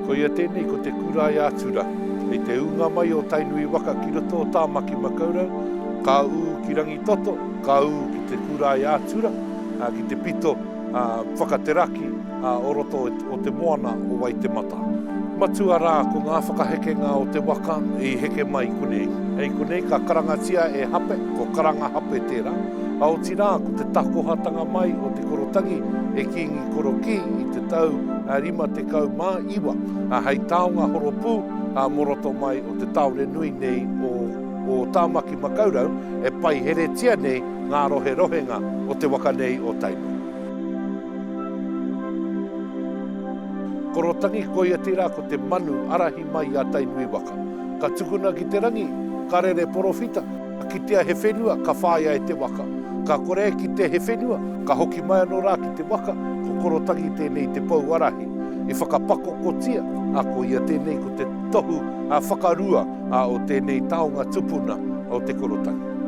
Ko ia tēnei ko te kurai ātura, e te unga mai o Tainui Waka ki roto o Tāmaki Makaurau, ka ū ki rangi toto, ka ū ki te kurai ātura, ki te pito whakateraki o roto o te moana o Waitemata. Matua rā ko ngā whakahekenga o te waka i heke mai konei. Hei konei ka karangatia e hape, ko karanga hape tērā. Aoti rā ko te takohatanga mai o te korotangi e kingi koroki i te tau 51. Hei taonga horopū moroto mai o te taure nui nei o Tāmaki Makaurau e pai heretia nei ngā rohe-rohenga o te waka nei o Tainui. Korotangi ko ia tērā ko te manu arahi mai a Tainui Waka. Ka tukuna ki te rangi, ka rere porofita, ki tea he whenua, ka whāia e te waka. Ka kore ki te he whenua, ka hoki mai anō rā ki te waka, ko korotangi tēnei te pou arahi. I whakapako kotia, ko ia tēnei ko te tohu whakarua o tēnei taonga tupuna o te korotangi.